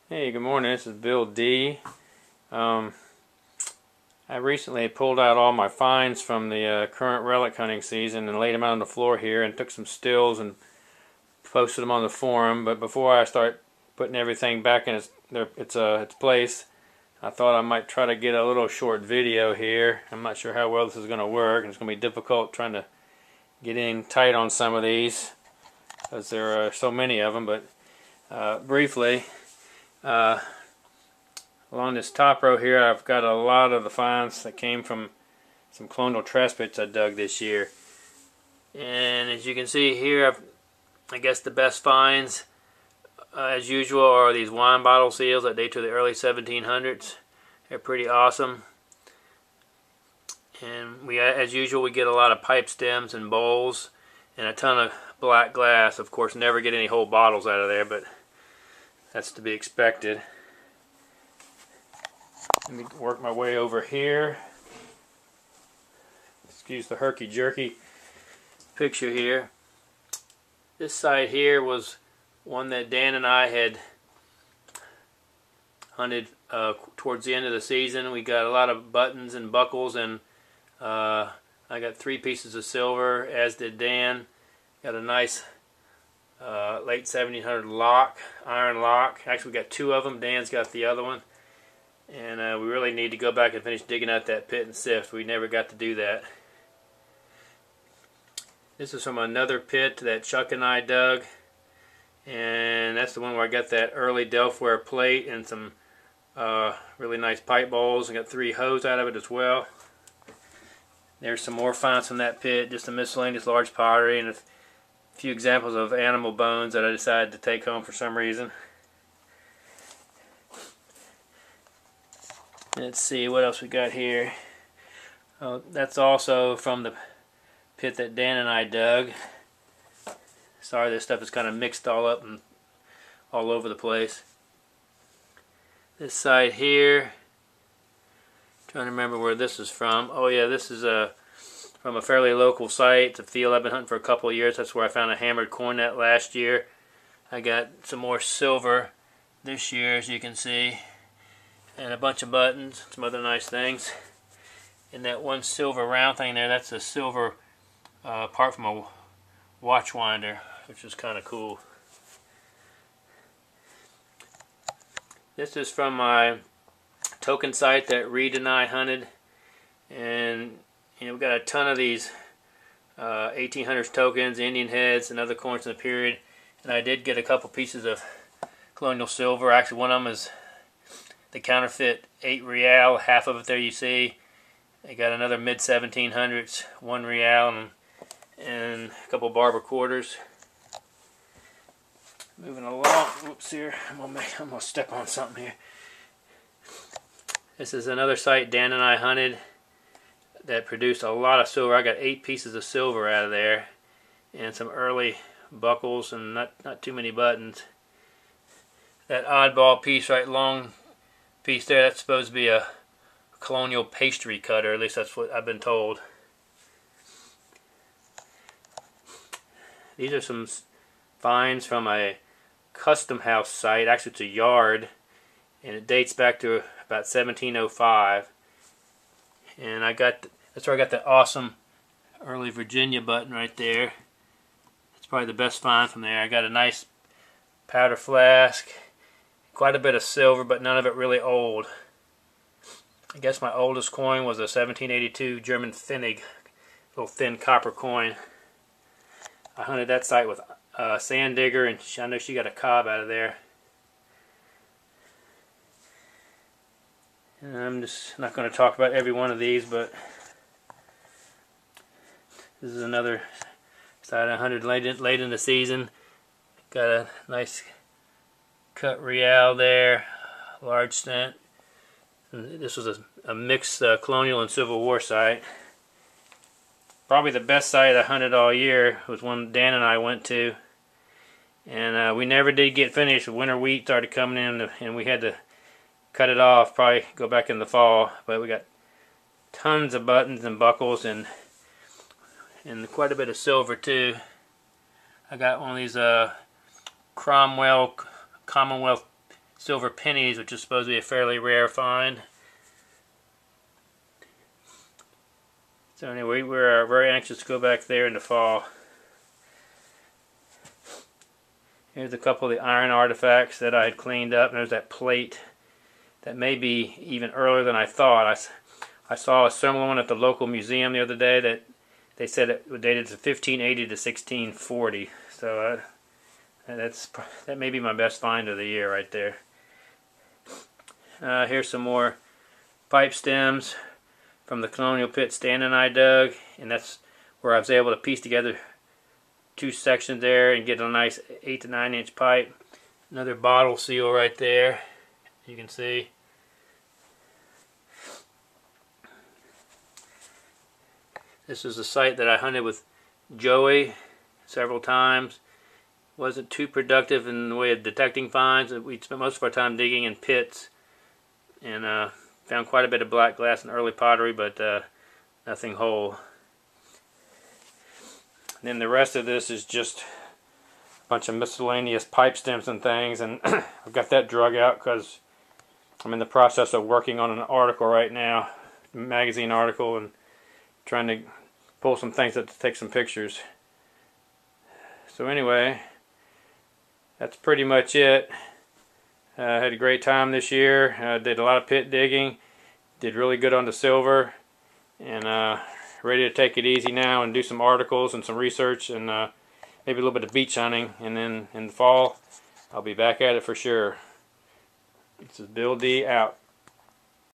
Hey, good morning. This is Bill D. I recently pulled out all my finds from the current relic hunting season and laid them out on the floor here and took some stills and posted them on the forum. But before I start putting everything back in its place, I thought I might try to get a little short video here. I'm not sure how well this is going to work, and it's going to be difficult trying to get in tight on some of these because there are so many of them. But briefly, along this top row here, I've got a lot of the finds that came from some colonial trash pits I dug this year. And as you can see here, I guess the best finds, as usual, are these wine bottle seals that date to the early 1700s. They're pretty awesome. And as usual, we get a lot of pipe stems and bowls and a ton of black glass. Of course, never get any whole bottles out of there, but that's to be expected. Let me work my way over here. Excuse the herky-jerky picture here. This side here was one that Dan and I had hunted towards the end of the season. We got a lot of buttons and buckles, and I got 3 pieces of silver, as did Dan. Got a nice late 1700 lock, iron lock. Actually, we got 2 of them. Dan's got the other one. And we really need to go back and finish digging out that pit and sift. We never got to do that. This is from another pit that Chuck and I dug. And that's the one where I got that early Delftware plate and some really nice pipe bowls. I got 3 hose out of it as well. There's some more finds from that pit, just a miscellaneous large pottery and a few examples of animal bones that I decided to take home for some reason. Let's see what else we got here. That's also from the pit that Dan and I dug. Sorry, this stuff is kind of mixed all up and all over the place. This side here, trying to remember where this is from. Oh yeah, this is from a fairly local site. It's a field I've been hunting for a couple of years. That's where I found a hammered cornet last year. I got some more silver this year, as you can see, and a bunch of buttons, some other nice things. And that one silver round thing there, that's a silver part from a watch winder, which is kind of cool. This is from my token site that Reed and I hunted, and we've got a ton of these 1800s tokens, Indian heads, and other coins from the period. And I did get a couple pieces of colonial silver. Actually, one of them is the counterfeit 8 real, half of it there you see. I got another mid 1700s 1 real and a couple barber quarters. Moving along, whoops here, I'm gonna step on something here. This is another site Dan and I hunted that produced a lot of silver. I got 8 pieces of silver out of there and some early buckles and not too many buttons. That oddball piece, right, long piece there, that's supposed to be a colonial pastry cutter, at least that's what I've been told. These are some finds from a custom house site. Actually, it's a yard, and it dates back to about 1705. And that's where I got that awesome early Virginia button right there. It's probably the best find from there. I got a nice powder flask, quite a bit of silver, but none of it really old. I guess my oldest coin was a 1782 German Pfennig, little thin copper coin. I hunted that site with a sand digger, and I know she got a cob out of there. And I'm just not going to talk about every one of these, but this is another site I hunted late in the season. Got a nice cut real there, large stent. And this was a mixed colonial and Civil War site. Probably the best site I hunted all year was one Dan and I went to. And we never did get finished. Winter wheat started coming in, and we had to cut it off, probably go back in the fall. But we got tons of buttons and buckles and quite a bit of silver too. I got one of these Commonwealth silver pennies, which is supposed to be a fairly rare find. So anyway, we're very anxious to go back there in the fall. Here's a couple of the iron artifacts that I had cleaned up. And there's that plate that may be even earlier than I thought. I saw a similar one at the local museum the other day that they said it was dated to 1580 to 1640. So that may be my best find of the year right there. Here's some more pipe stems from the colonial pit Stan and I dug, and that's where I was able to piece together two sections there and get a nice 8 to 9 inch pipe. Another bottle seal right there, you can see. This is a site that I hunted with Joey several times. Wasn't too productive in the way of detecting finds. We spent most of our time digging in pits, and found quite a bit of black glass and early pottery, but nothing whole. And then the rest of this is just a bunch of miscellaneous pipe stems and things, and I've got that drug out because I'm in the process of working on an article right now, a magazine article, and trying to pull some things up to take some pictures. So anyway, that's pretty much it. Had a great time this year. Did a lot of pit digging. Did really good on the silver. And ready to take it easy now and do some articles and some research and maybe a little bit of beach hunting. And then in the fall, I'll be back at it for sure. This is Bill D out.